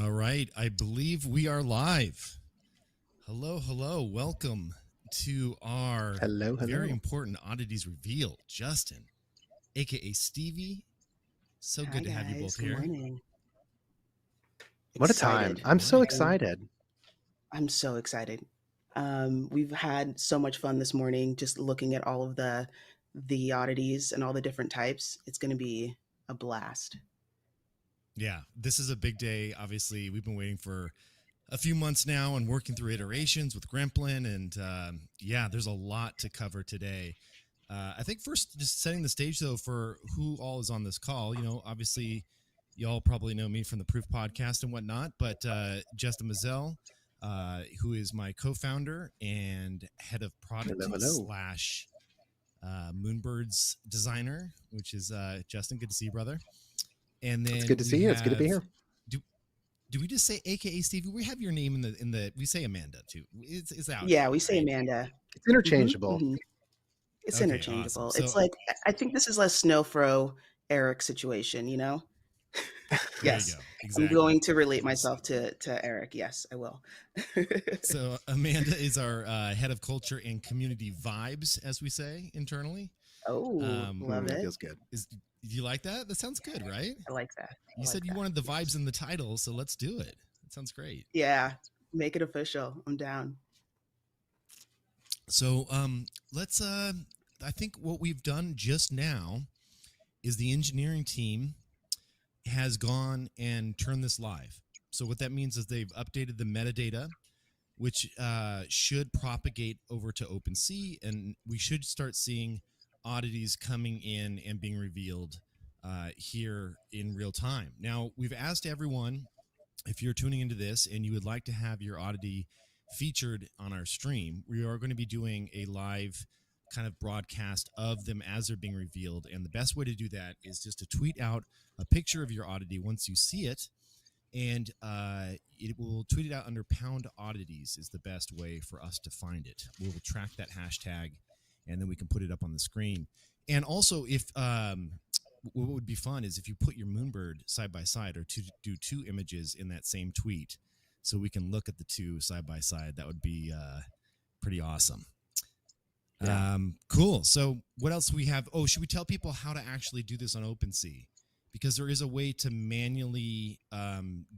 All right, I believe we are live. Hello, hello. Welcome to our Hello. very important Oddities reveal. Justin, aka Stevie. So Hi good to have you both guys, good here. morning. What a time. Excited. I'm so Morning. excited. I'm so excited. We've had so much fun this morning just looking at all of the oddities and all the different types. It's going to be a blast. Yeah, this is a big day. Obviously, we've been waiting for a few months now and working through iterations with Gremplin. And yeah, there's a lot to cover today. I think first, just setting the stage, though, for who all is on this call. You know, obviously, y'all probably know me from the Proof podcast and whatnot, but Justin Mazzell, who is my co-founder and head of product Hello. / Moonbirds designer, which is Justin. Good to see you, brother. And then It's good to see you. It's good to be here. Do we just say AKA Stevie? We have your name in the we say Amanda too. It's out. Yeah, we say Amanda. It's interchangeable. It's Okay, interchangeable. awesome. It's So- like, I think this is a Snowfro Eric situation, you know? There Yes. you go. Exactly. I'm going to relate myself to Eric. Yes, I will. So Amanda is our head of culture and community vibes, as we say internally. Oh, love That it. feels good. Do you like that? That sounds good, right? I like that. You said you wanted the vibes in the title, so let's do it. That sounds great. Yeah, make it official. I'm down. So let's I think what we've done just now is the engineering team has gone and turned this live. So what that means is they've updated the metadata, which should propagate over to OpenSea, and we should start seeing oddities coming in and being revealed here in real time. Now, we've asked everyone, if you're tuning into this and you would like to have your oddity featured on our stream, we are going to be doing a live kind of broadcast of them as they're being revealed. And the best way to do that is just to tweet out a picture of your oddity once you see it. And it will tweet it out under #oddities is the best way for us to find it. We will track that hashtag, and then we can put it up on the screen. And also, if what would be fun is if you put your Moonbird side by side, or to do two images in that same tweet, so we can look at the two side by side. That would be pretty awesome. Yeah. Cool. So what else do we have? Oh, should we tell people how to actually do this on OpenSea? Because there is a way to manually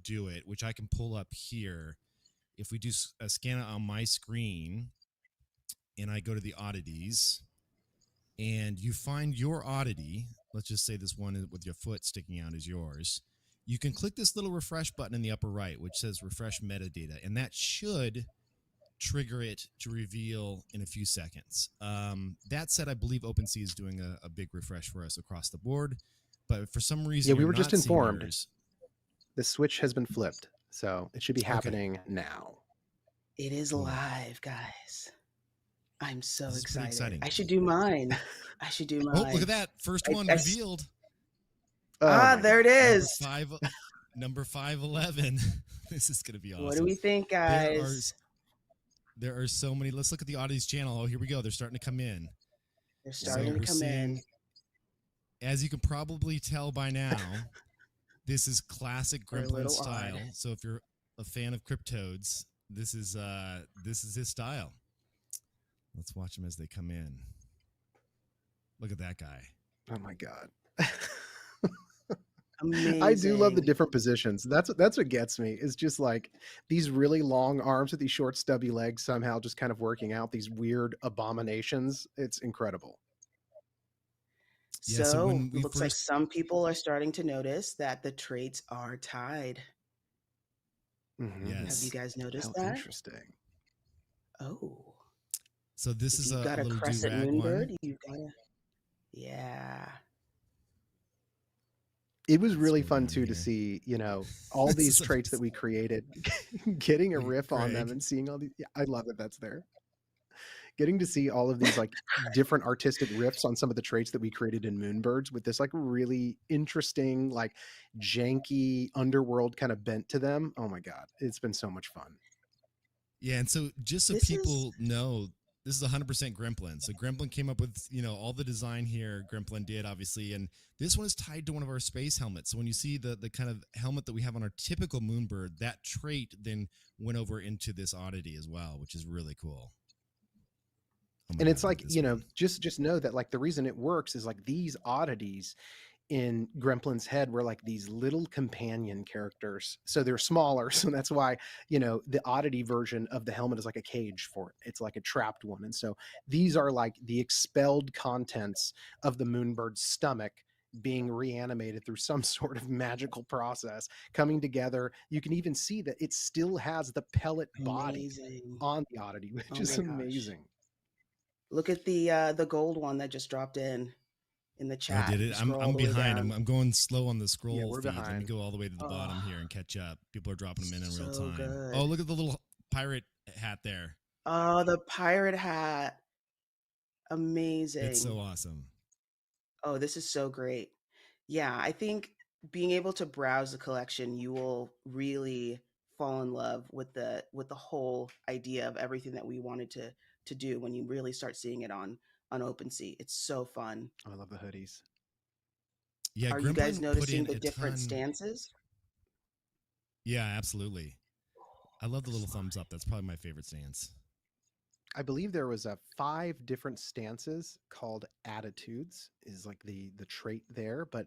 do it, which I can pull up here. If we do a scan it on my screen, and I go to the oddities, and you find your oddity, let's just say this one with your foot sticking out is yours, you can click this little refresh button in the upper right, which says refresh metadata, and that should trigger it to reveal in a few seconds. That said, I believe OpenSea is doing a big refresh for us across the board, but for some reason, Yeah, we you're were just not seeing informed. yours. The switch has been flipped, so it should be happening now. It is Cool. live, guys. I'm so This is pretty excited. exciting. I should do mine. I should do mine. Oh, look at that. First one revealed. Oh my There God. it is. Number 511. This is going to be awesome. What do we think, guys? There are so many. Let's look at the Oddities channel. Oh, here we go. They're starting to come in. They're starting to come in. As you can probably tell by now, this is classic They're a Gremplin little style. odd. So if you're a fan of Cryptodes, this is his style. Let's watch them as they come in. Look at that guy. Oh my God. Amazing. I do love the different positions. That's what gets me, is just like these really long arms with these short stubby legs somehow just kind of working out these weird abominations. It's incredible. Yeah, so So when it we looks like some people are starting to notice that the traits are tied. Mhm. Yes. Have you guys noticed How that? interesting. Oh. So this If is you've a got a little crescent do-rag moonbird, one. you've got a... Yeah. It was Let's really scroll fun down too to here. see, all This these is traits that we created, getting a riff on them Greg. and seeing all these. Yeah, I love that that's there. Getting to see all of these like different artistic riffs on some of the traits that we created in Moonbirds with this like really interesting, like janky underworld kind of bent to them. Oh my God. It's been so much fun. Yeah, and so just so This people know, this is 100% Gremplin. So Gremplin came up with, all the design here. Gremplin did, obviously, and this one is tied to one of our space helmets. So when you see the kind of helmet that we have on our typical Moonbird, that trait then went over into this Oddity as well, which is really cool. Oh my And God, it's look at like, this one. just know that like the reason it works is like these oddities in Gremplin's head were like these little companion characters. So they're smaller. So that's why, the oddity version of the helmet is like a cage for it. It's like a trapped one. And so these are like the expelled contents of the Moonbird's stomach being reanimated through some sort of magical process coming together. You can even see that it still has the pellet body Amazing. on the oddity, which Oh is my gosh. amazing. Look at the gold one that just dropped in the Oh, chat. did If it? you I'm scroll all I'm the way behind. I'm down. I'm going slow on the Yeah, scroll we're feed. Let me behind. go all the way to the Oh, bottom here and catch up. People are dropping them in real so time. Oh, good. look at the little pirate hat there. Oh, the pirate hat. It's Amazing. so awesome. Oh, this is so great. Yeah, I think being able to browse the collection, you will really fall in love with the whole idea of everything that we wanted to do when you really start seeing it on OpenSea. It's so fun. Oh, I love the hoodies. Yeah, Are you guys Gremplin put noticing in the a different ton. stances? Yeah, absolutely. I love the The little slime. thumbs up. That's probably my favorite stance. I believe there was a 5 different stances called attitudes is like the trait there, but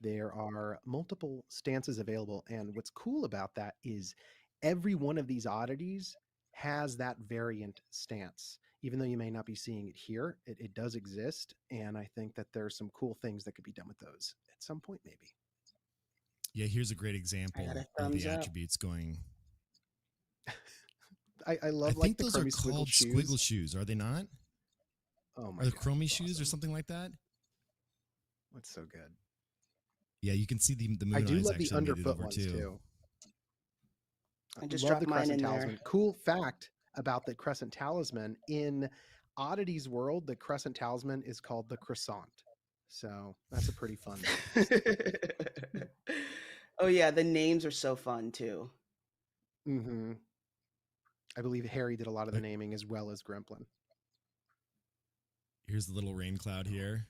there are multiple stances available. And what's cool about that is every one of these oddities has that variant stance. Even though you may not be seeing it here, it does exist. And I think that there's some cool things that could be done with those at some point, maybe. Yeah, here's a great I got a example of the thumbs up. attributes going. I I love like think the those are Chromie Squiggle called squiggle shoes. shoes, are they not? Oh my Are they God, chromie that's shoes or awesome. something like that? That's so good. Yeah, you can see the I moon do eyes love the actually made it underfoot over ones too. too. I just Love dropped the mine Crescent in there. Talisman. Cool fact about the Crescent Talisman in Oddity's world, the Crescent Talisman is called the Croissant. So that's a pretty fun fact. Oh yeah, the names are so fun too. Hmm. I believe Harry did a lot of Uh, the naming as well as Gremplin. Here's the little rain cloud Oh. here.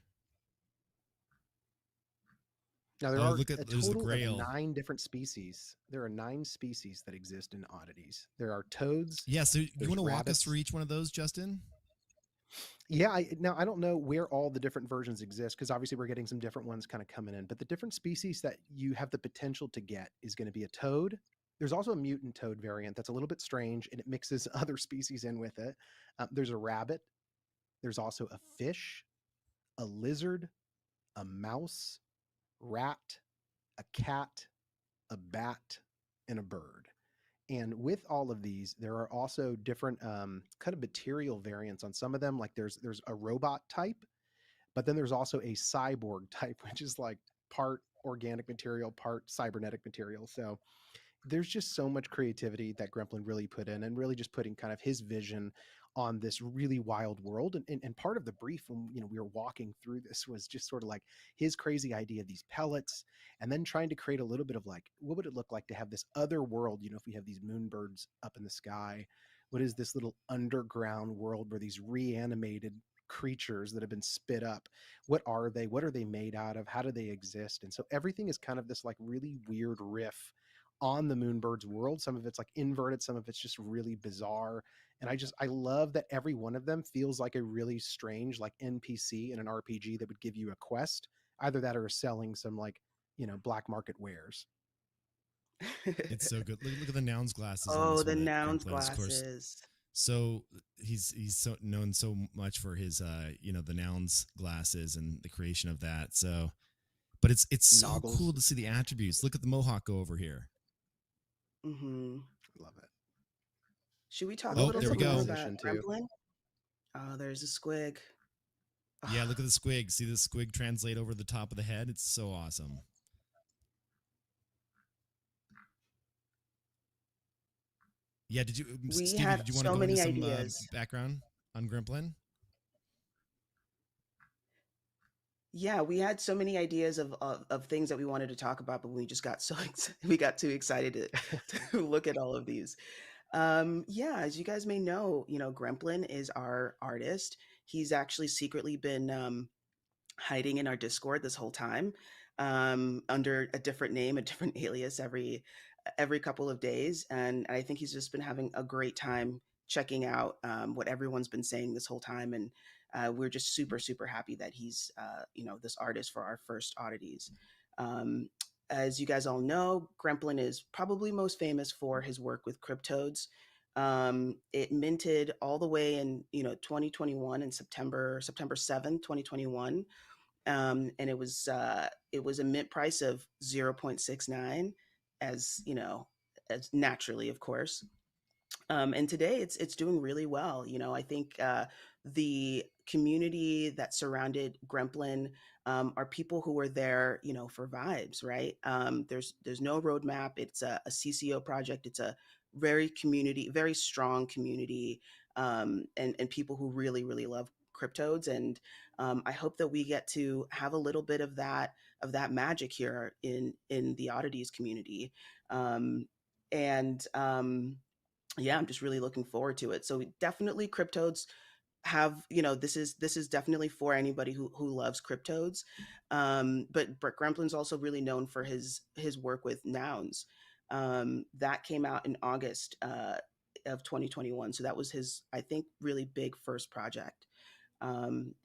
Now there Oh, are look a at there's the total of grail. 9 different species. There are 9 species that exist in Oddities. There are toads. Yeah, so you There's want to walk us through rabbits. each one of those, Justin? Yeah, now I don't know where all the different versions exist because obviously we're getting some different ones kind of coming in. But the different species that you have the potential to get is going to be a toad. There's also a mutant toad variant that's a little bit strange and it mixes other species in with it. There's a rabbit. There's also a fish, a lizard, a mouse, rat, a cat, a bat, and a bird. And with all of these, there are also different kind of material variants on some of them. Like there's a robot type, but then there's also a cyborg type, which is like part organic material, part cybernetic material. So there's just so much creativity that Gremplin really put in and really just putting kind of his vision on this really wild world. And part of the brief when we were walking through this was just sort of like his crazy idea of these pellets and then trying to create a little bit of like what would it look like to have this other world, if we have these moonbirds up in the sky, what is this little underground world where these reanimated creatures that have been spit up, what are they, what are they made out of, how do they exist? And so everything is kind of this like really weird riff on the Moonbird's world. Some of it's like inverted, some of it's just really bizarre. And I love that every one of them feels like a really strange like NPC in an RPG that would give you a quest, either that or selling some like, black market wares. It's so good. Look at the nouns glasses on Oh, this the one at nouns Gremplin. Of course, glasses. so he's so known so much for his the nouns glasses and the creation of that. So, but it's so Noggles. cool to see the attributes. Look at the mohawk go over here. Mm-hmm. Love it. Should we talk a Oh, little there we bit more go. about Juxtaposition too. Gremplin? Oh, there's a squig. Yeah, Ah, look at the squig. See the squig translate over the top of the head? It's so awesome. Yeah, we Stevie, had did you want to so go into many some ideas. background on Gremplin? Yeah, we had so many ideas of things that we wanted to talk about, but we just got we got too excited to look at all of these. Yeah, as you guys may know, Gremplin is our artist. He's actually secretly been hiding in our Discord this whole time, under a different name, a different alias every couple of days, and I think he's just been having a great time checking out what everyone's been saying this whole time, and we're just super super happy that he's this artist for our first oddities. Um, as you guys all know, Gremplin is probably most famous for his work with cryptodes. It minted all the way in 2021 in September 7th, 2021, and it was a mint price of 0.69, as as naturally, of course. And today it's doing really well. I think the community that surrounded Gremplin are people who were there, for vibes, right? There's no roadmap. It's a CCO project. It's a very strong community, and people who really really love cryptodes. And I hope that we get to have a little bit of that magic here in the oddities community. And Yeah, I'm just really looking forward to it. So definitely cryptodes have, this is definitely for anybody who loves cryptodes. But Brett Gremplin's also really known for his work with nouns. That came out in August of 2021. So that was his, I think, really big first project.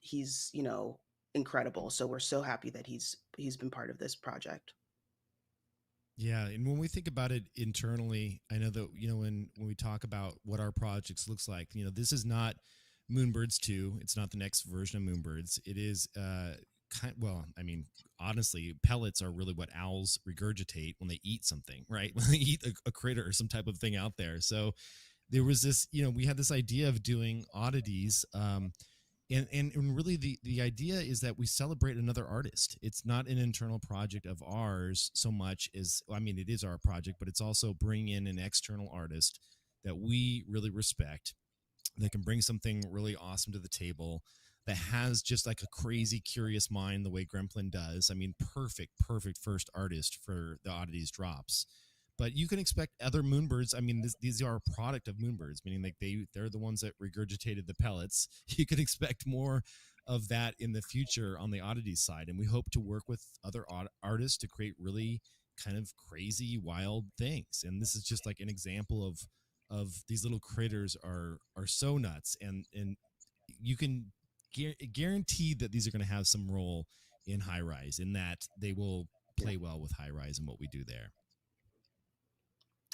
He's, incredible. So we're so happy that he's been part of this project. Yeah, and when we think about it internally, I know that when we talk about what our projects looks like, this is not Moonbirds 2. It's not the next version of Moonbirds. It is well, I mean, honestly, pellets are really what owls regurgitate when they eat something, right? When they eat a critter or some type of thing out there. So there was this, we had this idea of doing oddities. And really the idea is that we celebrate another artist. It's not an internal project of ours so much as, I mean, it is our project, but it's also bring in an external artist that we really respect, that can bring something really awesome to the table, that has just like a crazy curious mind the way Gremplin does. I mean, perfect first artist for the oddities drops. But you can expect other Moonbirds. I mean, these are a product of Moonbirds, meaning like they're the ones that regurgitated the pellets. You can expect more of that in the future on the oddities side, and we hope to work with other artists to create really kind of crazy, wild things. And this is just like an example of these little critters are so nuts, and you can guarantee that these are going to have some role in high rise, in that they will Yeah. play well with high rise and what we do there.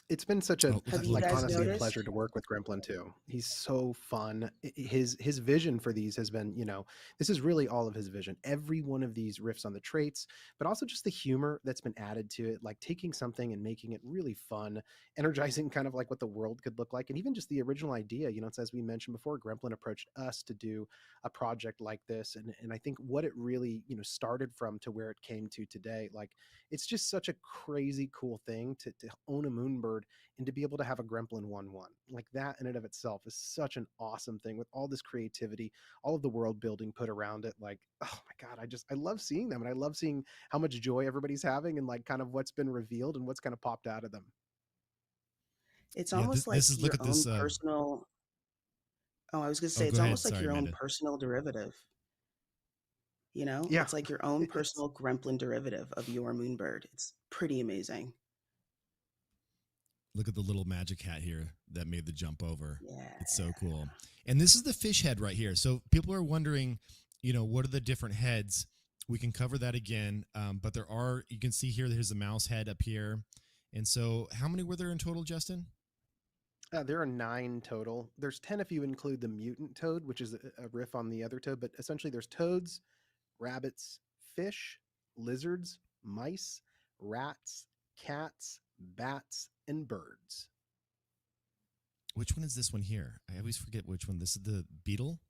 It's been such a Oh, look Have at the you little guys honestly a cockroach. pleasure noticed? to work with Gremplin too. He's so fun. His vision for these has been, this is really all of his vision. Every one of these riffs on the traits, but also just the humor that's been added to it, like taking something and making it really fun, energizing, kind of like what the world could look like. And even just the original idea, it's as we mentioned before, Gremplin approached us to do a project like this. And I think what it really, started from to where it came to today, like it's just such a crazy cool thing to own a Moonbird and to be able to have a Gremplin 1-1 like that in and of itself is such an awesome thing, with all this creativity, all of the world building put around it. Like, oh my god, I love seeing them, and I love seeing how much joy everybody's having, and like kind of what's been revealed and what's kind of popped out of them. It's Yeah, almost this like is, look your at this. own personal. Oh, I was going to Oh, say, go it's ahead. almost like Sorry, your own Amanda. personal derivative. Yeah, It's like your own it's personal Gremplin derivative of your Moonbird. It's pretty amazing. Look at the little magic hat here that made the jump over. Yeah. It's so cool. And this is the fish head right here. So people are wondering, what are the different heads? We can cover that again. But you can see here, there's the mouse head up here. And so how many were there in total, Justin? there are 9 total. There's 10 if you include the mutant toad, which is a riff on the other toad. But essentially, there's toads, rabbits, fish, lizards, mice, rats, cats, bats, and birds. Which one is this one here? I always forget which one. This is the beetle.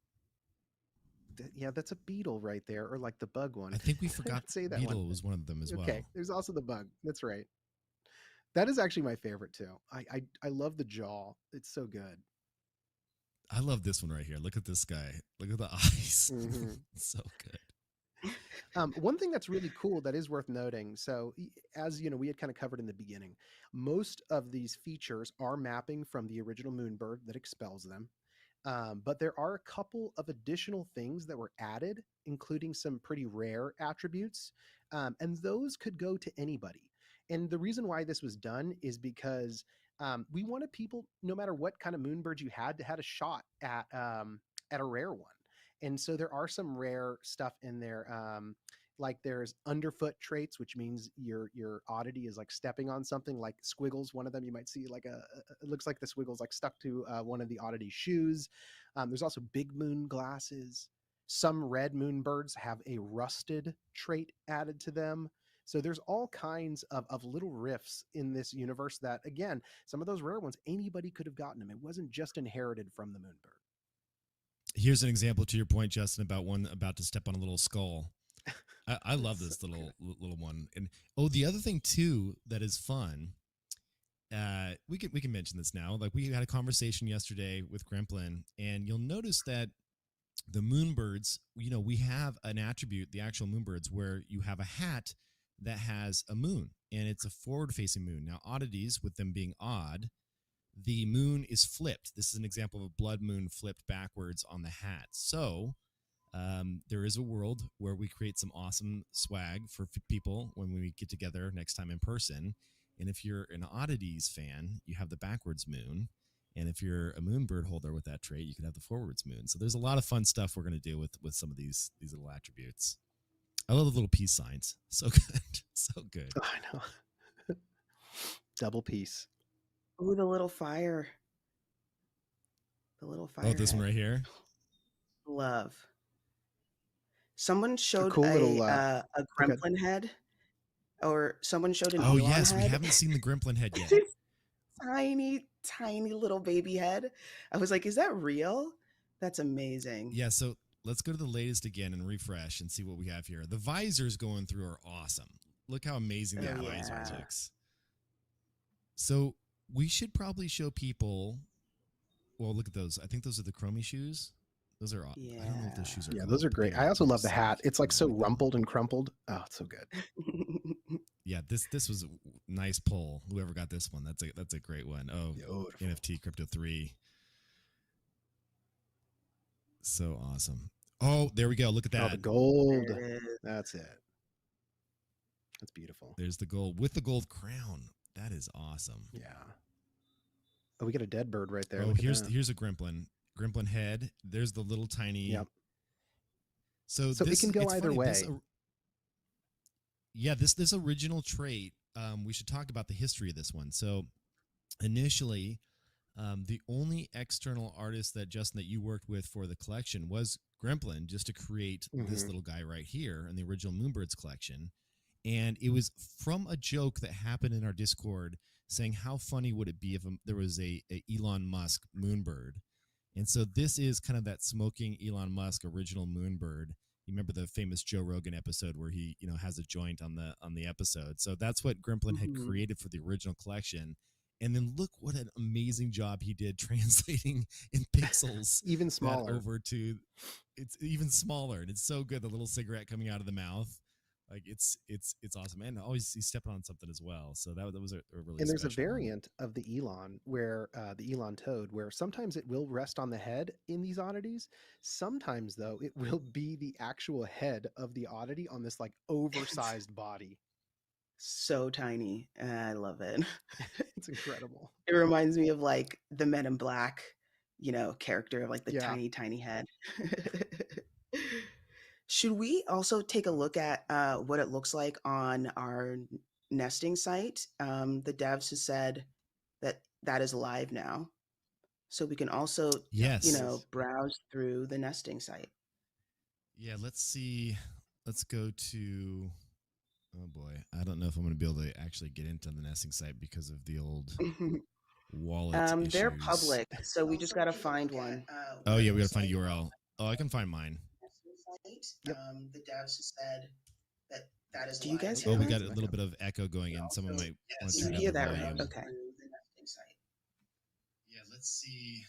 Yeah, that's a beetle right there, or like the bug one. I think we I forgot didn't say that one. beetle was one of them as Okay, well. there's also the bug. That's right. That is actually my favorite too. I love the jaw. It's so good. I love this one right here. Look at this guy. Look at the eyes. Hmm. So good. One thing that's really cool that is worth noting. So, as you know, we had kind of covered in the beginning, most of these features are mapping from the original Moonbird that expels them. But there are a couple of additional things that were added, including some pretty rare attributes, and those could go to anybody. And the reason why this was done is because we wanted people, no matter what kind of Moonbird you had a shot at a rare one. And so there are some rare stuff in there. Like there's underfoot traits, which means your oddity is like stepping on something, like squiggles. One of them you might see like it looks like the squiggles like stuck to one of the oddity shoes. There's also big moon glasses. Some red moon birds have a rusted trait added to them. So there's all kinds of little riffs in this universe that, again, some of those rare ones, anybody could have gotten them. It wasn't just inherited from the moonbird. Here's an example to your point, Justin, about one about to step on a little skull. I love this little one. And the other thing too that is fun, we can mention this now. Like we had a conversation yesterday with Gremplin, and you'll notice that the moonbirds, we have an attribute, the actual moonbirds, where you have a hat that has a moon, and it's a forward-facing moon. Now, oddities, with them being odd, the moon is flipped. This is an example of a blood moon flipped backwards on the hat. So there is a world where we create some awesome swag for people when we get together next time in person. And if you're an Oddities fan, you have the backwards moon. And if you're a moonbird holder with that trait, you can have the forwards moon. So there's a lot of fun stuff we're going to do with some of these little attributes. I love the little peace signs. So good. So good. I know. Double peace. Ooh, the little fire. The little fire. Oh, this one right here? Love. Someone showed cool little, a Gremplin head, or someone showed an Oh, Elon yes. head. We haven't seen the Gremplin head yet. Tiny, tiny little baby head. I was like, is that real? That's amazing. Yeah, so let's go to the latest again and refresh and see what we have here. The visors going through are awesome. Look how amazing that visor looks. So we should probably show people. Well, look at those. I think those are the Chromie shoes. Those are. Yeah. I don't know if those shoes are. Yeah, those are great. I also love the hat. It's like so rumpled and crumpled. Oh, it's so good. Yeah, this was a nice pull. Whoever got this one, that's a great one. Oh, beautiful. NFT Crypto 3. So awesome. Oh, there we go. Look at that. Oh, the gold. That's it. That's beautiful. There's the gold with the gold crown. That is awesome. Yeah. Oh, we got a dead bird right there. Oh, here's a Gremplin. Gremplin head. There's the little tiny. Yep. So this, it can go either way. This original trait. We should talk about the history of this one. So initially, the only external artist that Justin that you worked with for the collection was Gremplin, just to create this little guy right here in the original Moonbirds collection. And it was from a joke that happened in our Discord saying how funny would it be if there was a Elon Musk Moonbird. And so this is kind of that smoking Elon Musk original Moonbird. You remember the famous Joe Rogan episode where he, has a joint on the episode. So that's what Gremplin had created for the original collection. And then look what an amazing job he did translating in pixels even smaller over to it's even smaller, and it's so good. The little cigarette coming out of the mouth. Like it's awesome, and always he's stepping on something as well. So that was a really. And there's a variant of the Elon where the Elon Toad, where sometimes it will rest on the head in these oddities. Sometimes though, it will be the actual head of the oddity on this like oversized body. So tiny. I love it. It's incredible. It reminds me of like the Men in Black, character of like the tiny head. Should we also take a look at what it looks like on our nesting site? The devs have said that is live now. So we can also, browse through the nesting site. Yeah, let's see. Let's go to, oh boy. I don't know if I'm going to be able to actually get into the nesting site because of the old wallet issues. They're public, so we just got to find one. Oh, yeah, we got to find a URL. Oh, I can find mine. Yep. The devs said that is. Do you guys hear? Oh, we got a little bit of echo going in. Someone might want to turn down the volume. Right? Okay. Yeah, let's see.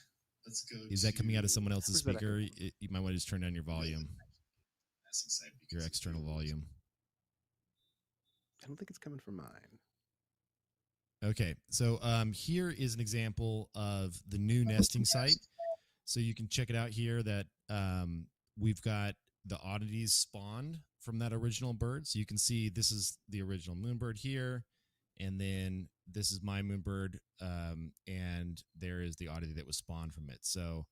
Let's go. Is that coming out of someone else's speaker? You might want to just turn down your volume. your external volume. I don't think it's coming from mine. Okay, so here is an example of the new nesting site. So you can check it out here that we've got the oddities spawned from that original bird. So you can see this is the original moonbird here, and then this is my moonbird, and there is the oddity that was spawned from it. So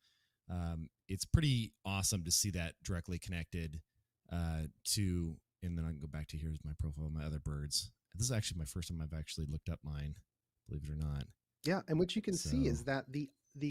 it's pretty awesome to see that directly connected to, and then I can go back to here's my profile of my other birds. This is actually my first time I've actually looked up mine, believe it or not. Yeah, and what you can see So- is that the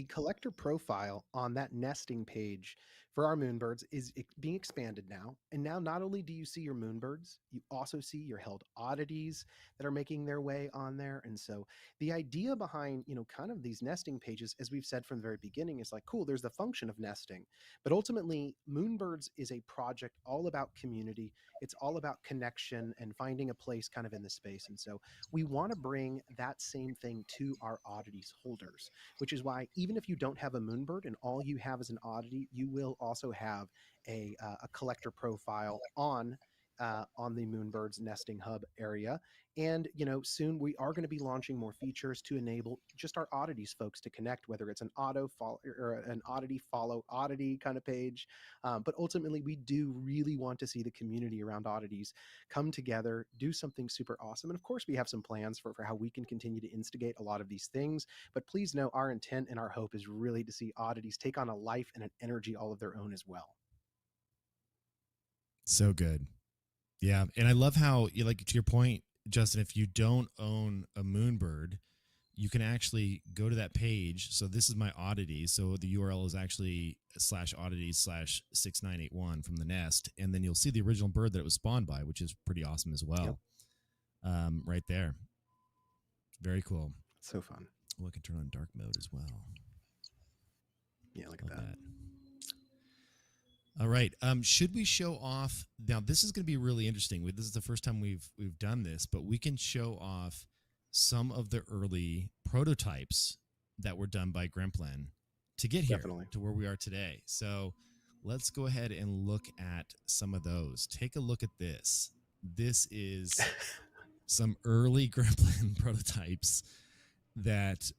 collector profile on that nesting page for our moonbirds is being expanded now. And now not only do you see your moonbirds, you also see your held oddities that are making their way on there. And so the idea behind, kind of these nesting pages, as we've said from the very beginning, is like, cool, there's the function of nesting. But ultimately, Moonbirds is a project all about community. It's all about connection and finding a place kind of in the space. And so we want to bring that same thing to our oddities holders, which is why even if you don't have a moonbird and all you have is an oddity, you will also have a collector profile on the Moonbirds nesting hub area. And soon we are going to be launching more features to enable just our oddities folks to connect, whether it's an auto follow or an oddity follow oddity kind of page. But ultimately, we do really want to see the community around oddities come together, do something super awesome. And of course, we have some plans for how we can continue to instigate a lot of these things. But please know our intent and our hope is really to see oddities take on a life and an energy all of their own as well. So good. Yeah. And I love how, like, to your point, Justin, if you don't own a moonbird, you can actually go to that page. So this is my oddity. So the URL is actually /oddities/6981 from the nest. And then you'll see the original bird that it was spawned by, which is pretty awesome as well. Yep. Right there. Very cool. So fun. Well, I can turn on dark mode as well. Yeah, look at that. All right. Should we show off now? This is going to be really interesting. This is the first time we've done this, but we can show off some of the early prototypes that were done by Gremplin to get here to where we are today. So let's go ahead and look at some of those. Take a look at this. This is some early Gremplin prototypes that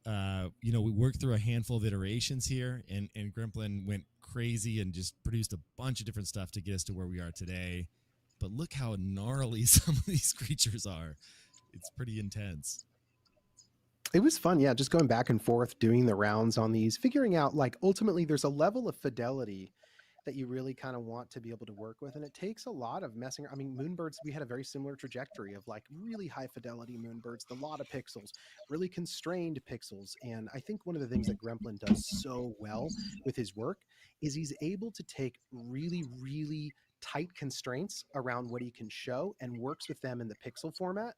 we worked through a handful of iterations here, and Gremplin went crazy and just produced a bunch of different stuff to get us to where we are today. But look how gnarly some of these creatures are. It's pretty intense. It was fun, yeah, just going back and forth, doing the rounds on these, figuring out, like, ultimately there's a level of fidelity that you really kind of want to be able to work with. And it takes a lot of messing. I mean, Moonbirds, we had a very similar trajectory of like really high fidelity Moonbirds, a lot of pixels, really constrained pixels. And I think one of the things that Gremplin does so well with his work is he's able to take really, really tight constraints around what he can show and works with them in the pixel format.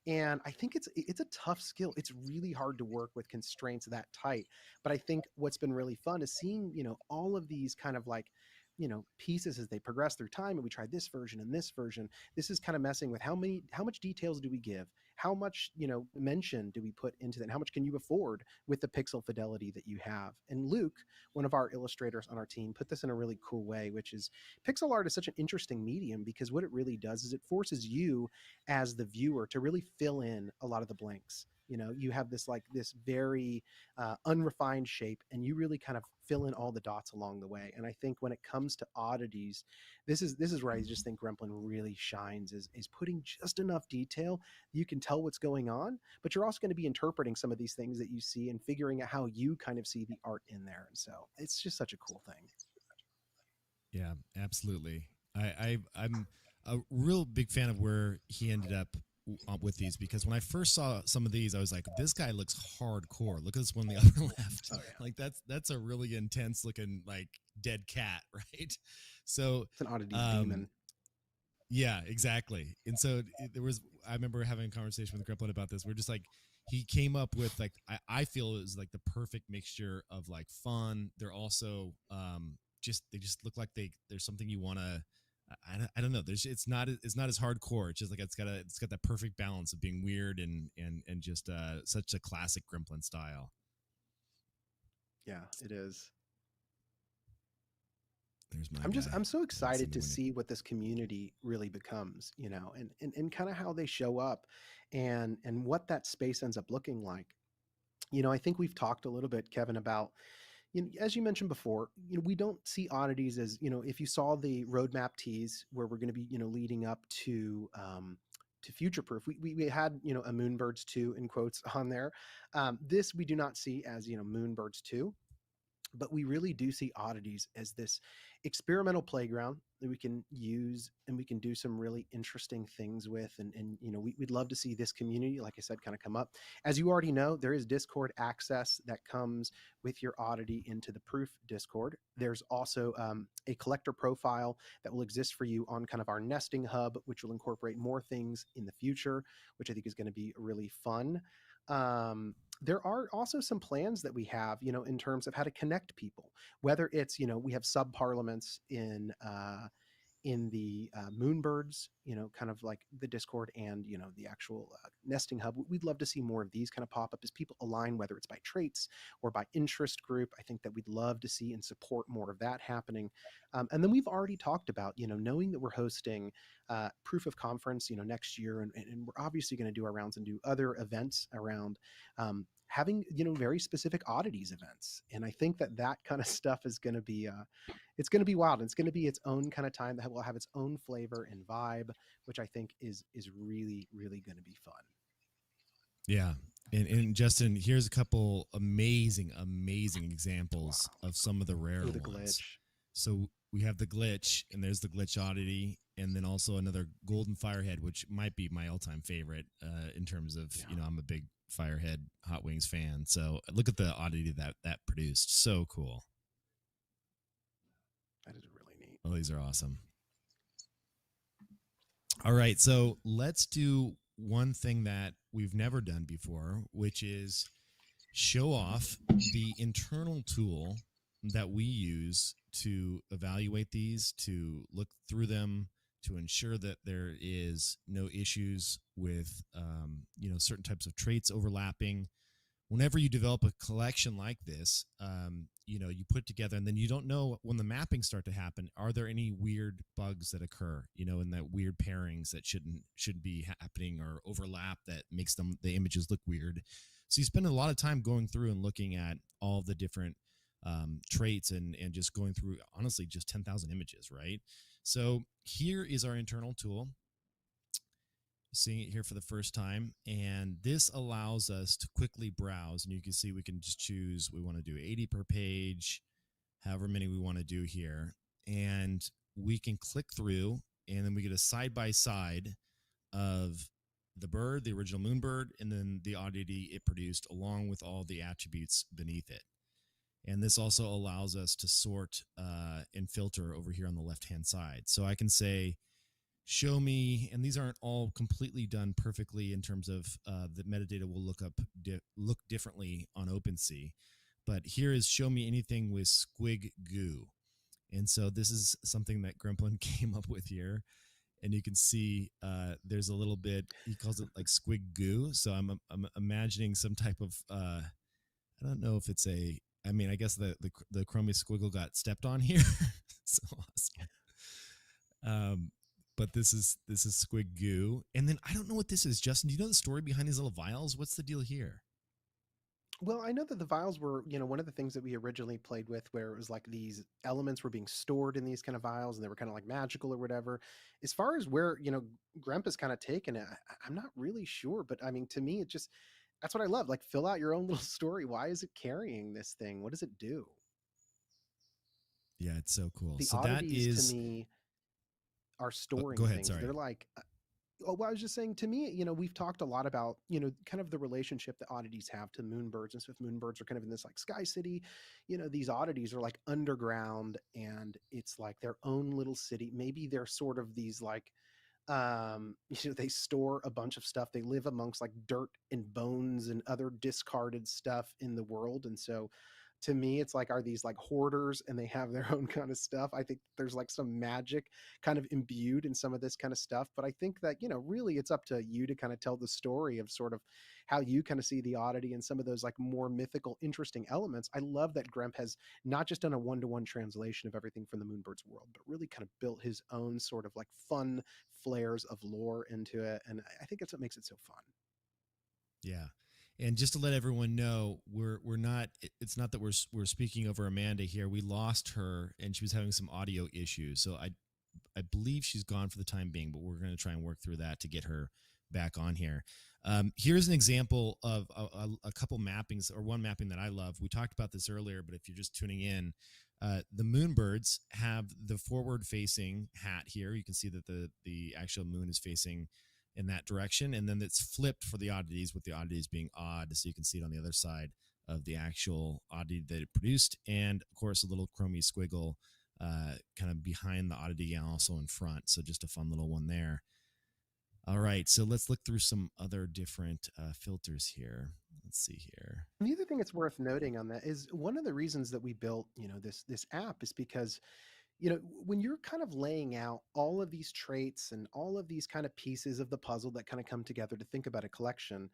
And I think it's a tough skill. It's really hard to work with constraints that tight. But I think what's been really fun is seeing, all of these kind of like, pieces as they progress through time. And we tried this version and this version. This is kind of messing with how much details do we give? How much, mention do we put into that? And how much can you afford with the pixel fidelity that you have? And Luke, one of our illustrators on our team, put this in a really cool way, which is pixel art is such an interesting medium because what it really does is it forces you as the viewer to really fill in a lot of the blanks. You have this very unrefined shape, and you really kind of fill in all the dots along the way. And I think when it comes to oddities, this is where I just think Gremplin really shines, is putting just enough detail you can tell what's going on, but you're also going to be interpreting some of these things that you see and figuring out how you kind of see the art in there. And so it's just such a cool thing. Yeah, absolutely. I'm a real big fan of where he ended up with these, because when I first saw some of these, I was like, this guy looks hardcore. Look at this one on the upper left. Oh, yeah. Like that's a really intense looking like dead cat, right? So it's an Oddities demon. Yeah, exactly. And so I remember having a conversation with Gremplin about this. We're just like, he came up with like, I feel it was like the perfect mixture of like fun. They're also they just look like there's something you want to. I don't know. It's not as hardcore. It's just like it's got that perfect balance of being weird and just such a classic Gremplin style. Yeah, it is. There's my I'm guy so dancing excited the to winning. see what this community really becomes, you know, and kind of how they show up and what that space ends up looking like. You know, I think we've talked a little bit, Kevin, about, you know, as you mentioned before, you know, we don't see oddities as, you know, if you saw the roadmap tease where we're going to be, you know, leading up to future proof, we had, you know, a Moonbirds 2 in quotes on there. This we do not see as, you know, Moonbirds 2, but we really do see oddities as this experimental playground that we can use and we can do some really interesting things with. And you know, would love to see this community, like I said, kind of come up. As you already know, there is Discord access that comes with your oddity into the proof Discord. There's also a collector profile that will exist for you on kind of our nesting hub, which will incorporate more things in the future, which I think is going to be really fun. There are also some plans that we have, you know, in terms of how to connect people, whether it's, you know, we have sub parliaments in the Moonbirds, you know, kind of like the Discord and, you know, the actual nesting hub. We'd love to see more of these kind of pop up as people align, whether it's by traits or by interest group. I think that we'd love to see and support more of that happening. And then we've already talked about, you know, knowing that we're hosting Proof of Conference, you know, next year, and we're obviously going to do our rounds and do other events around having, you know, very specific oddities events. And I think that that kind of stuff is going to be it's going to be wild. It's going to be its own kind of time that will have its own flavor and vibe, which I think is really really going to be fun. Yeah. And Justin, here's a couple amazing examples Wow. of some of the Oh, rare the ones. glitch. So we have the glitch, and there's the glitch oddity, and then also another golden firehead, which might be my all-time favorite in terms of, Yeah, you know, I'm a big firehead hot wings fan. So look at the oddity that produced. So cool. that is really neat. Oh, these are awesome. All right, so let's do one thing that we've never done before, which is show off the internal tool that we use to evaluate these, to look through them, to ensure that there is no issues with, you know, certain types of traits overlapping. Whenever you develop a collection like this, you know, you put together, and then you don't know when the mappings start to happen. Are there any weird bugs that occur? You know, in that weird pairings that shouldn't be happening, or overlap that makes the images look weird. So you spend a lot of time going through and looking at all the different traits and just going through, honestly, just 10,000 images, right? So here is our internal tool, seeing it here for the first time, and this allows us to quickly browse, and you can see we can just choose, we want to do 80 per page, however many we want to do here, and we can click through, and then we get a side by side of the bird, the original Moonbird, and then the oddity it produced along with all the attributes beneath it. And this also allows us to sort and filter over here on the left hand side. So I can say, show me, and these aren't all completely done perfectly in terms of the metadata will look differently on OpenSea, but here is show me anything with squig goo. And so this is something that Gremplin came up with here, and you can see there's a little bit, he calls it like squig goo. So I'm imagining some type of I don't know if it's a, I mean, I guess the chromie squiggle got stepped on here. So awesome. But this is squig goo, and then I don't know what this is. Justin, do you know the story behind these little vials? What's the deal here? Well, I know that the vials were, you know, one of the things that we originally played with, where it was like these elements were being stored in these kind of vials and they were kind of like magical or whatever. As far as where, you know, Grandpa's kind of taken it, I'm not really sure. But I mean, to me, it just, that's what I love. Like, fill out your own little story. Why is it carrying this thing? What does it do? Yeah, it's so cool. The So that oddities to is, me are go storing ahead. things. Sorry. They're like, oh, well, I was just saying, to me, you know, we've talked a lot about, you know, kind of the relationship that oddities have to Moonbirds. And so if Moonbirds are kind of in this like sky city, you know, these oddities are like underground and it's like their own little city. Maybe they're sort of these like, you know, they store a bunch of stuff. They live amongst like dirt and bones and other discarded stuff in the world. And so to me, it's like, are these like hoarders and they have their own kind of stuff? I think there's like some magic kind of imbued in some of this kind of stuff. But I think that, really it's up to you to kind of tell the story of sort of how you kind of see the oddity and some of those like more mythical, interesting elements. I love that Gremp has not just done a one-to-one translation of everything from the Moonbird's world, but really kind of built his own sort of like fun flares of lore into it. And I think that's what makes it so fun. Yeah. And just to let everyone know, we're not. It's not that we're speaking over Amanda here. We lost her, and she was having some audio issues. So I believe she's gone for the time being, but we're going to try and work through that to get her back on here. Here's an example of a couple mappings, or one mapping that I love. We talked about this earlier, but if you're just tuning in, the Moonbirds have the forward-facing hat here. You can see that the actual moon is facing in that direction, and then it's flipped for the oddities, with the oddities being odd, so you can see it on the other side of the actual oddity that it produced, and of course a little chromey squiggle kind of behind the oddity and also in front, so just a fun little one there. All right, so let's look through some other different filters here. Let's see here. And the other thing that's worth noting on that is one of the reasons that we built, this app is because when you're kind of laying out all of these traits and all of these kind of pieces of the puzzle that kind of come together to think about a collection,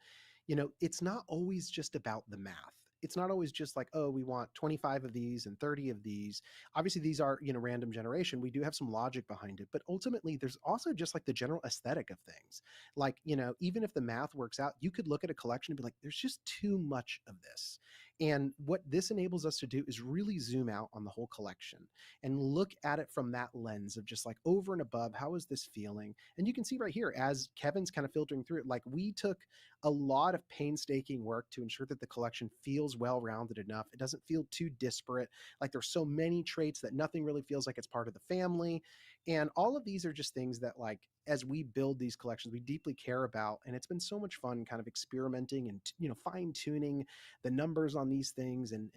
it's not always just about the math. It's not always just like, oh, we want 25 of these and 30 of these. Obviously, these are, random generation. We do have some logic behind it, but ultimately, there's also just like the general aesthetic of things. Like, even if the math works out, you could look at a collection and be like, there's just too much of this. And what this enables us to do is really zoom out on the whole collection and look at it from that lens of just like over and above, how is this feeling? And you can see right here, as Kevin's kind of filtering through it, like we took a lot of painstaking work to ensure that the collection feels well-rounded enough. It doesn't feel too disparate. Like there's so many traits that nothing really feels like it's part of the family. And all of these are just things that, like, as we build these collections, we deeply care about. And it's been so much fun kind of experimenting and, fine tuning the numbers on these things and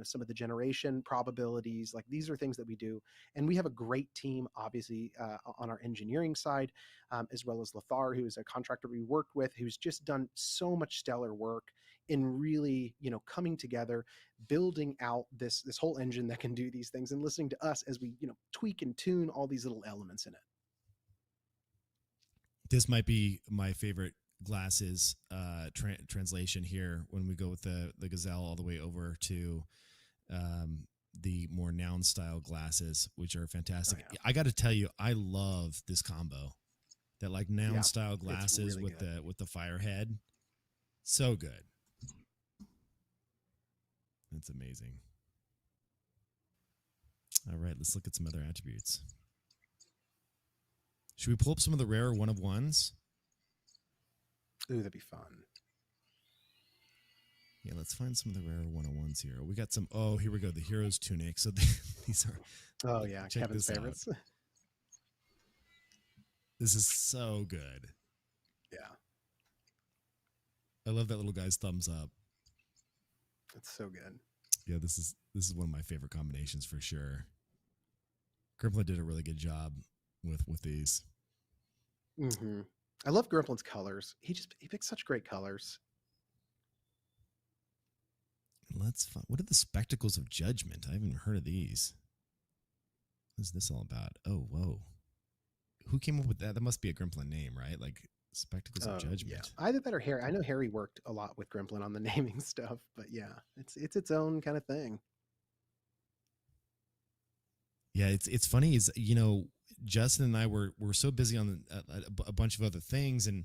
some of the generation probabilities. Like these are things that we do. And we have a great team, obviously, on our engineering side, as well as Lothar, who is a contractor we worked with, who's just done so much stellar work in really, coming together, building out this whole engine that can do these things, and listening to us as we, tweak and tune all these little elements in it. This might be my favorite glasses translation here when we go with the gazelle all the way over to the more noun style glasses, which are fantastic. Oh, yeah. I got to tell you, I love this combo. That like noun style glasses really with the fire head. So good. That's amazing. All right, let's look at some other attributes. Should we pull up some of the rare one of ones? Ooh, that'd be fun. Yeah, let's find some of the rare 101s here. We got some. Oh, here we go. The hero's tunic. So these are. Oh yeah, Kevin's favorites. This is so good. Yeah, I love that little guy's thumbs up. it's so good. Yeah, this is one of my favorite combinations for sure. Gremplin did a really good job with these. Mm-hmm. I love Gremplin's colors. He picks such great colors. Let's find, what are the spectacles of judgment? I haven't heard of these. What is this all about? Oh, whoa. Who came up with that? That must be a Gremplin name, right? Like spectacles of judgment. Yeah. Either that or Harry. I know Harry worked a lot with Gremplin on the naming stuff, but yeah, it's its own kind of thing. Yeah, it's funny is, Justin and I were so busy on a bunch of other things, and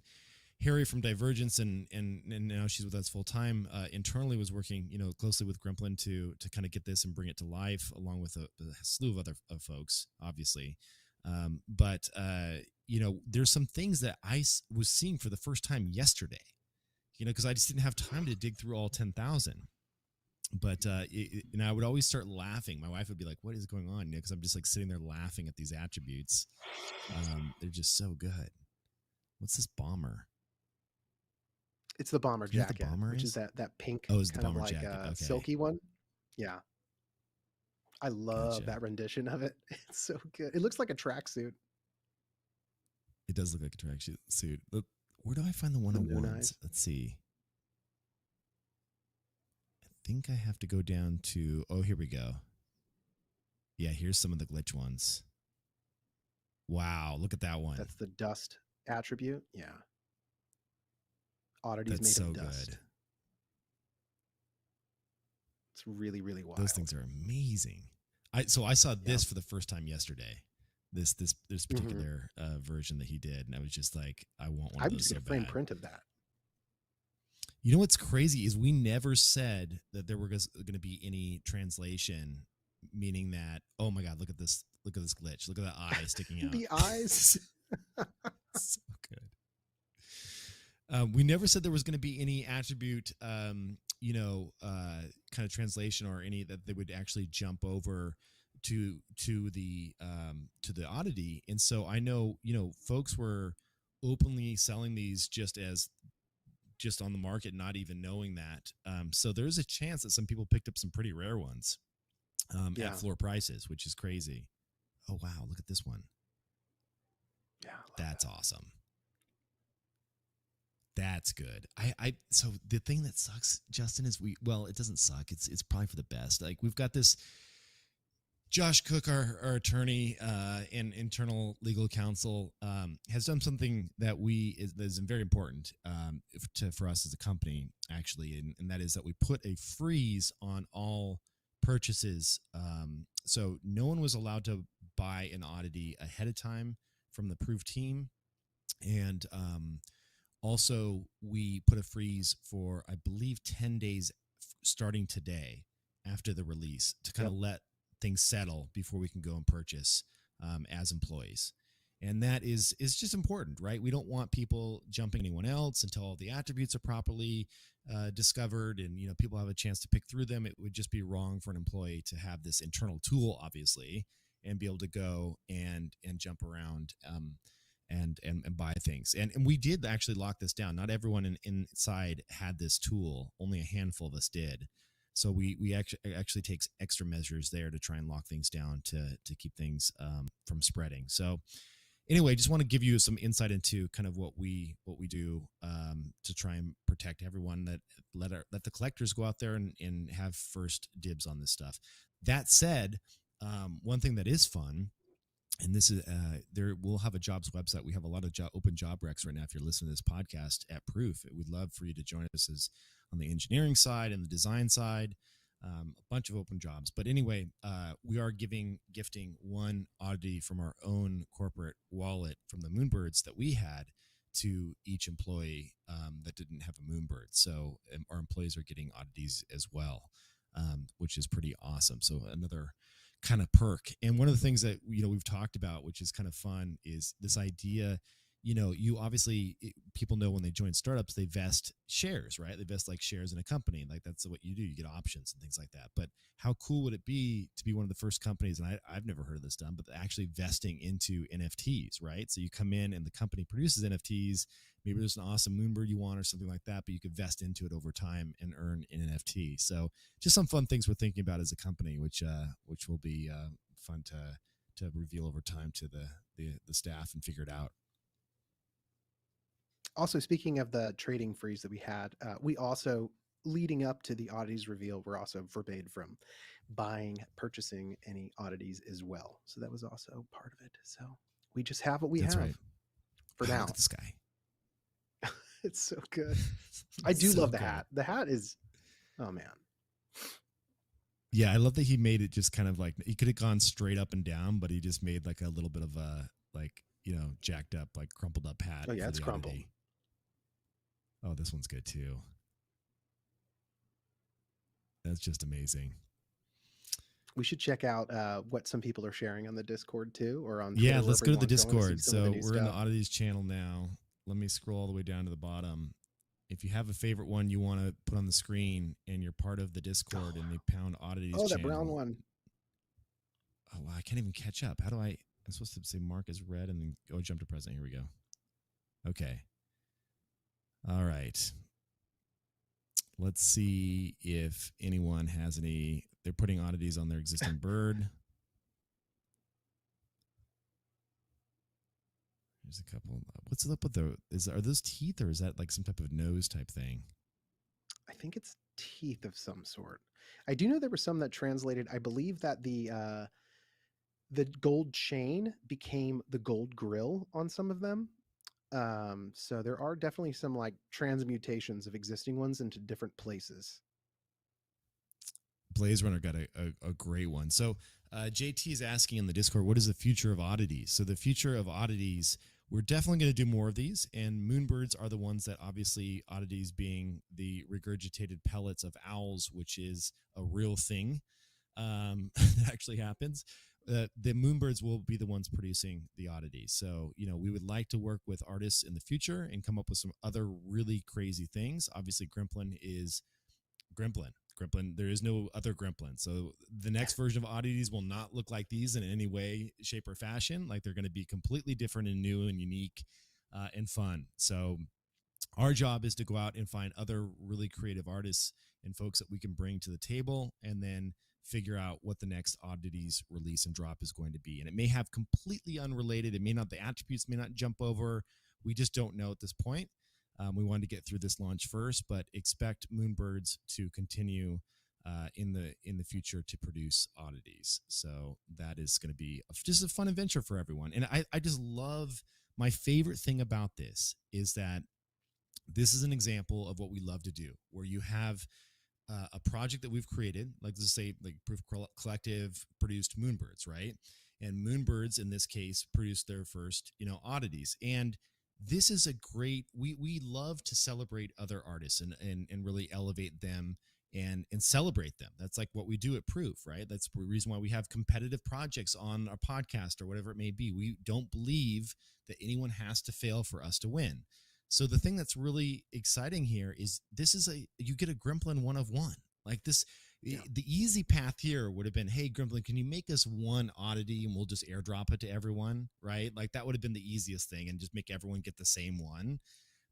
Harry from Divergence and now she's with us full time internally was working closely with Gremplin to kind of get this and bring it to life, along with a slew of other folks, obviously. But there's some things that I was seeing for the first time yesterday, because I just didn't have time to dig through all 10,000. But I would always start laughing. My wife would be like, "What is going on?" Because I'm just like sitting there laughing at these attributes. They're just so good. What's this bomber? It's the bomber jacket, which is that pink kind of like jacket. Okay. silky one. Yeah, I love that rendition of it. It's so good. It looks like a tracksuit. It does look like a tracksuit. Where do I find the 101s? Let's see. I think I have to go down to, oh, here we go. Yeah, here's some of the glitch ones. Wow, look at that one. That's the dust attribute. Yeah. Oddities That's made so of dust. good. It's really, really wild. Those things are amazing. So I saw this for the first time yesterday. This particular version that he did, and I was just like, I want one of those so bad. I would get a frame print of that. You know what's crazy is we never said that there was going to be any translation, meaning that, oh my God, look at this glitch. Look at that eye sticking out. The eyes. So good. We never said there was going to be any attribute, kind of translation or any that they would actually jump over to the oddity. And so I know, folks were openly selling these just on the market, not even knowing that. So there's a chance that some people picked up some pretty rare ones at floor prices, which is crazy. Oh, wow. Look at this one. Yeah. That's awesome. That's good. So the thing that sucks, Justin, is it doesn't suck. It's probably for the best. Like, we've got this Josh Cook, our attorney and internal legal counsel, has done something that is very important for us as a company, actually, and that is that we put a freeze on all purchases. So no one was allowed to buy an oddity ahead of time from the proof team, and also we put a freeze for, I believe, 10 days starting today after the release to kind of let things settle before we can go and purchase as employees. And that is just important, right? We don't want people jumping anyone else until all the attributes are properly discovered and people have a chance to pick through them. It would just be wrong for an employee to have this internal tool, obviously, and be able to go and jump around and buy things. And we did actually lock this down. Not everyone inside had this tool. Only a handful of us did. So we actually takes extra measures there to try and lock things down to keep things from spreading. So anyway, just want to give you some insight into kind of what we do to try and protect everyone, that let the collectors go out there and have first dibs on this stuff. That said, one thing that is fun, and this is we'll have a jobs website. We have a lot of open job recs right now. If you're listening to this podcast at Proof, we'd love for you to join us on the engineering side and the design side, a bunch of open jobs. But anyway, we are gifting one oddity from our own corporate wallet from the Moonbirds that we had to each employee that didn't have a Moonbird. So our employees are getting oddities as well, which is pretty awesome. So another kind of perk. And one of the things that we've talked about, which is kind of fun, is this idea. You obviously, people know when they join startups, they vest shares, right? They vest like shares in a company. Like, that's what you do. You get options and things like that. But how cool would it be to be one of the first companies, and I've never heard of this done, but actually vesting into NFTs, right? So you come in and the company produces NFTs. Maybe there's an awesome Moonbird you want or something like that, but you could vest into it over time and earn an NFT. So just some fun things we're thinking about as a company, which will be fun to reveal over time to the staff and figure it out. Also, speaking of the trading freeze that we had, we also, leading up to the oddities reveal, we're also forbade from purchasing any oddities as well. So that was also part of it. So we just have what we have for now. Look at this guy. It's so good. I do love the hat. The hat is, oh man. Yeah, I love that he made it just kind of like, he could have gone straight up and down, but he just made like a little bit of a, jacked up, like crumpled up hat. Oh yeah, it's crumpled. Oh, this one's good too. That's just amazing. We should check out what some people are sharing on the Discord too, or on Twitter. Yeah, let's go to the Discord. So we're in the Oddities channel now. Let me scroll all the way down to the bottom. If you have a favorite one you want to put on the screen and you're part of the Discord and they pound Oddities channel. Oh, that brown one. Oh, wow, I can't even catch up. How do I'm supposed to say mark as red and then jump to present. Here we go. Okay. All right. Let's see if anyone has any. They're putting oddities on their existing bird. There's a couple. What's up with are those teeth, or is that like some type of nose type thing? I think it's teeth of some sort. I do know there were some that translated. I believe that the gold chain became the gold grill on some of them. So there are definitely some like transmutations of existing ones into different places. Blaze Runner got a great one. So JT is asking in the Discord, what is the future of oddities? So the future of oddities, we're definitely going to do more of these, and moonbirds are the ones that, obviously, oddities being the regurgitated pellets of owls, which is a real thing that actually happens. The moonbirds will be the ones producing the oddities. So, we would like to work with artists in the future and come up with some other really crazy things. Obviously, Gremplin is Gremplin. Gremplin, there is no other Gremplin. So the next version of Oddities will not look like these in any way, shape, or fashion. Like, they're going to be completely different and new and unique and fun. So our job is to go out and find other really creative artists and folks that we can bring to the table, and then figure out what the next Oddities release and drop is going to be. And it may have completely unrelated. It may not, the attributes may not jump over. We just don't know at this point. We wanted to get through this launch first, but expect Moonbirds to continue in the future to produce oddities. So that is going to be just a fun adventure for everyone. And I just love, my favorite thing about this is that this is an example of what we love to do, where you have a project that we've created, like, let's say, like Proof Collective produced Moonbirds, right? And Moonbirds in this case produced their first, oddities. And this is a great, we love to celebrate other artists and really elevate them and celebrate them. That's like what we do at Proof, right? That's the reason why we have competitive projects on our podcast or whatever it may be. We don't believe that anyone has to fail for us to win. So the thing that's really exciting here is this is you get a Gremplin one of one. Like this, Yeah. the easy path here would have been, hey, Gremplin, can you make us one oddity and we'll just airdrop it to everyone, right? Like, that would have been the easiest thing, and just make everyone get the same one.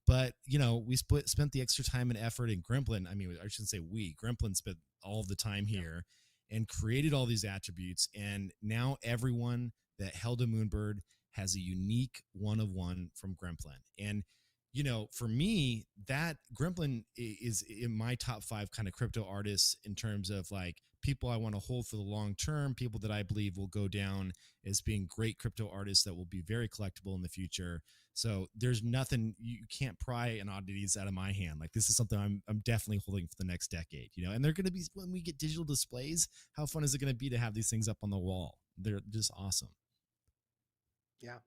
But, we spent the extra time and effort in Gremplin. I mean, I shouldn't say we. Gremplin spent all of the time here and created all these attributes. And now everyone that held a Moonbird has a unique one of one from Gremplin. And for me, that Gremplin is in my top 5 kind of crypto artists in terms of like people I want to hold for the long term, people that I believe will go down as being great crypto artists that will be very collectible in the future. So there's nothing, you can't pry an oddities out of my hand. Like, this is something I'm definitely holding for the next decade, and they're going to be, when we get digital displays, how fun is it going to be to have these things up on the wall? They're just awesome. Yeah.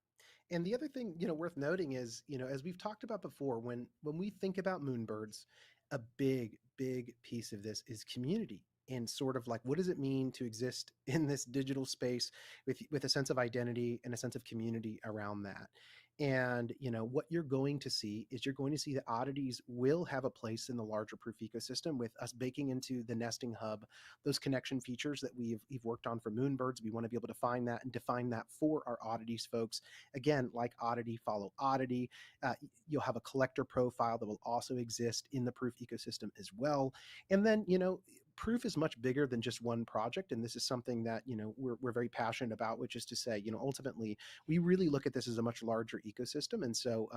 And the other thing, worth noting is, as we've talked about before, when we think about moonbirds, a big piece of this is community, and sort of like, what does it mean to exist in this digital space with a sense of identity and a sense of community around that. And what you're going to see is, you're going to see that oddities will have a place in the larger Proof ecosystem, with us baking into the nesting hub those connection features that we've worked on for moonbirds. We want to be able to find that and define that for our oddities folks. Again, like oddity, follow oddity. You'll have a collector profile that will also exist in the Proof ecosystem as well. And then, Proof is much bigger than just one project, and this is something that we're very passionate about, which is to say, ultimately, we really look at this as a much larger ecosystem. And so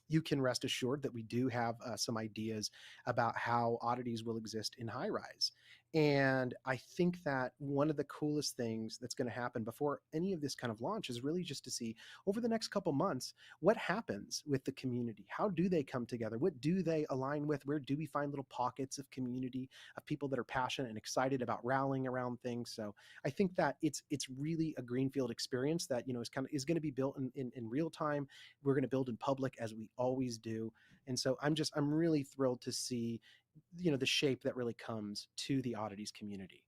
you can rest assured that we do have some ideas about how oddities will exist in high rise. And I think that one of the coolest things that's going to happen before any of this kind of launch is really just to see, over the next couple months, what happens with the community. How do they come together? What do they align with? Where do we find little pockets of community, of people that are passionate and excited about rallying around things? So I think that it's really a greenfield experience that is going to be built in real time. We're going to build in public, as we always do. And so I'm really thrilled to see the shape that really comes to the oddities community.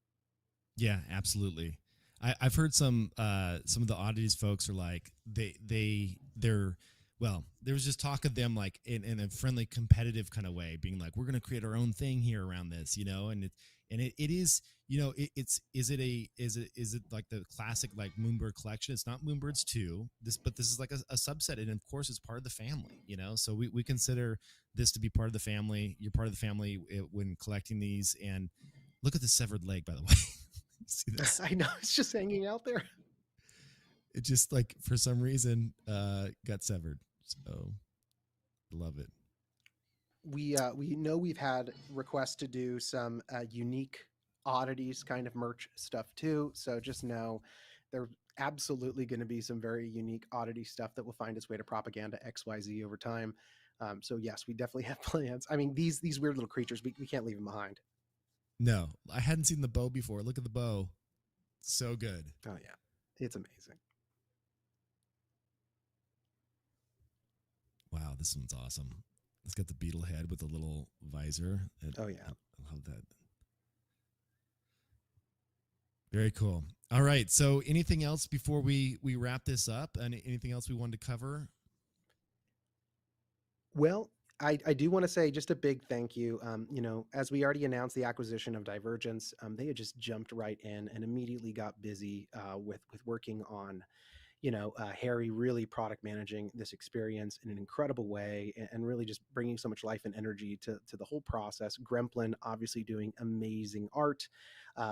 Yeah, absolutely. I've heard some of the oddities folks are like, they're well, there was just talk of them like in a friendly, competitive kind of way, being like, we're going to create our own thing here around this, and it is, is it like the classic like Moonbird collection? It's not Moonbirds 2, but this is like a subset, and of course it's part of the family, so we consider this to be part of the family. You're part of the family when collecting these. And look at the severed leg, by the way. See this? I know, it's just hanging out there. It just, like, for some reason got severed. So love it. we know we've had requests to do some unique oddities kind of merch stuff too. So just know there's absolutely going to be some very unique oddity stuff that will find its way to Propaganda XYZ over time. So yes, we definitely have plans. I mean, these weird little creatures, we can't leave them behind. No, I hadn't seen the bow before. Look at the bow. So good. Oh yeah, it's amazing. Wow, this one's awesome. It's got the beetle head with a little visor. Oh yeah. I love that. Very cool. All right. So anything else before we wrap this up? And anything else we wanted to cover? Well, I do want to say just a big thank you. As we already announced the acquisition of Divergence, they had just jumped right in and immediately got busy with working on Harry really product managing this experience in an incredible way and really just bringing so much life and energy to the whole process. Gremplin obviously doing amazing art,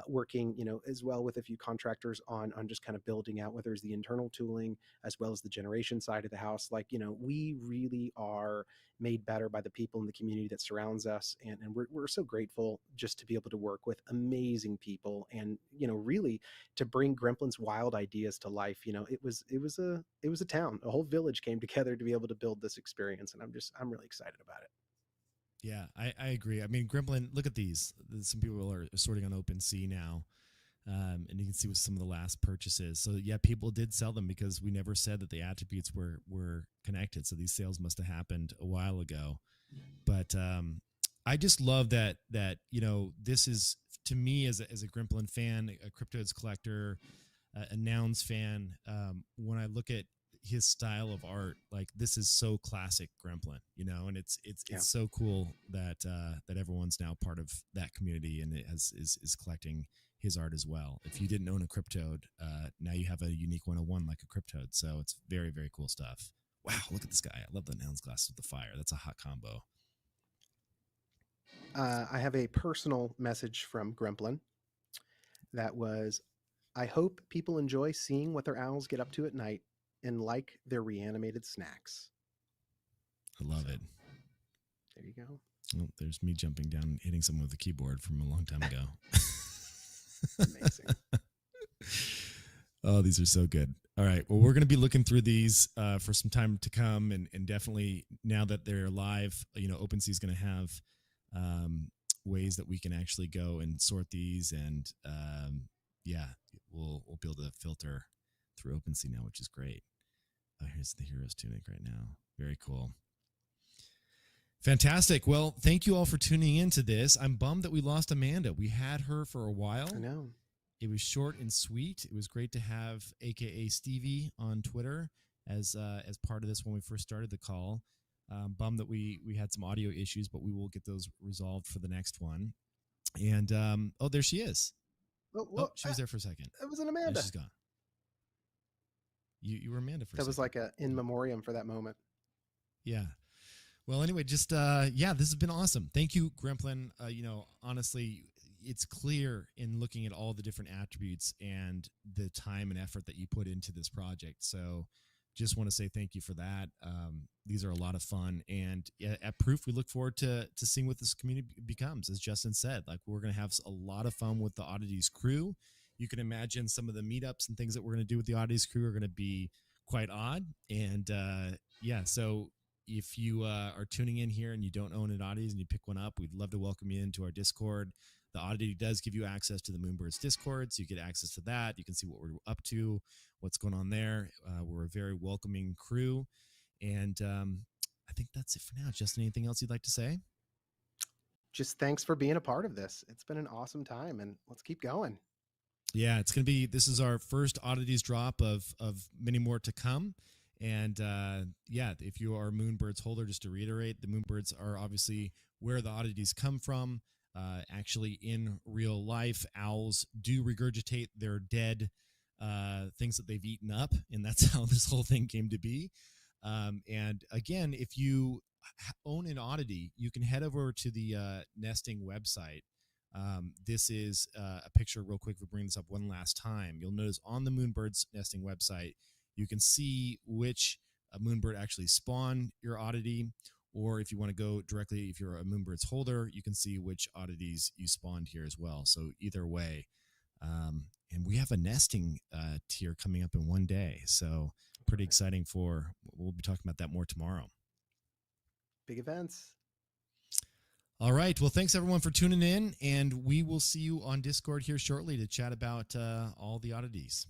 working, as well with a few contractors on just kind of building out whether it's the internal tooling as well as the generation side of the house. Like, we really are made better by the people in the community that surrounds us. And we're so grateful just to be able to work with amazing people and, really to bring Gremplin's wild ideas to life. It was a town, a whole village came together to be able to build this experience, and I'm really excited about it. Yeah, I agree. I mean, Gremplin, look at these. Some people are sorting on OpenSea now. And you can see with some of the last purchases. So yeah, people did sell them because we never said that the attributes were connected. So these sales must have happened a while ago. But I just love that this is, to me as a Gremplin fan, a Cryptodes collector, a Nouns fan. When I look at his style of art, like this is so classic Gremplin, and it's so cool that that everyone's now part of that community and it is collecting his art as well. If you didn't own a Cryptode, now you have a unique 101 like a Cryptode. So it's very, very cool stuff. Wow, look at this guy. I love the Nouns glasses with the fire. That's a hot combo. I have a personal message from Gremplin that was, I hope people enjoy seeing what their owls get up to at night and like their reanimated snacks. I love it. There you go. Oh, there's me jumping down and hitting someone with a keyboard from a long time ago. Amazing. Oh, these are so good. All right. Well, we're going to be looking through these for some time to come. And definitely now that they're live, OpenSea is going to have ways that we can actually go and sort these. And we'll be able to filter through OpenSea now, which is great. Here's the Heroes Tunic right now. Very cool. Fantastic. Well, thank you all for tuning into this. I'm bummed that we lost Amanda. We had her for a while. I know. It was short and sweet. It was great to have AKA Stevie on Twitter as part of this when we first started the call. Bummed that we had some audio issues, but we will get those resolved for the next one. And there she is. Oh, she was there for a second. That was an Amanda. There she's gone. You were Amanda for a second. That was like a in memoriam for that moment. Yeah. Well, anyway, just this has been awesome. Thank you, Gremplin. Honestly, it's clear in looking at all the different attributes and the time and effort that you put into this project. So just want to say thank you for that. These are a lot of fun. And at Proof, we look forward to seeing what this community becomes. As Justin said, like we're going to have a lot of fun with the Oddities crew. You can imagine some of the meetups and things that we're going to do with the Oddities crew are going to be quite odd. And so if you are tuning in here and you don't own an Oddities and you pick one up, we'd love to welcome you into our Discord. The Oddity does give you access to the Moonbirds Discord, so you get access to that. You can see what we're up to, what's going on there. We're a very welcoming crew. And I think that's it for now. Justin, anything else you'd like to say? Just thanks for being a part of this. It's been an awesome time, and let's keep going. Yeah, this is our first Oddities drop of many more to come. And if you are a Moonbirds holder, just to reiterate, the Moonbirds are obviously where the Oddities come from. Actually, in real life, owls do regurgitate their dead things that they've eaten up, and that's how this whole thing came to be. And again, if you own an Oddity, you can head over to the nesting website. This is a picture real quick. We'll bring this up one last time. You'll notice on the Moonbirds nesting website, you can see which Moonbird actually spawned your Oddity, or if you want to go directly, if you're a Moonbirds holder, you can see which oddities you spawned here as well. So either way, and we have a nesting tier coming up in one day. So pretty exciting we'll be talking about that more tomorrow. Big events. All right. Well, thanks everyone for tuning in, and we will see you on Discord here shortly to chat about all the oddities.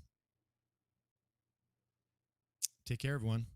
Take care, everyone.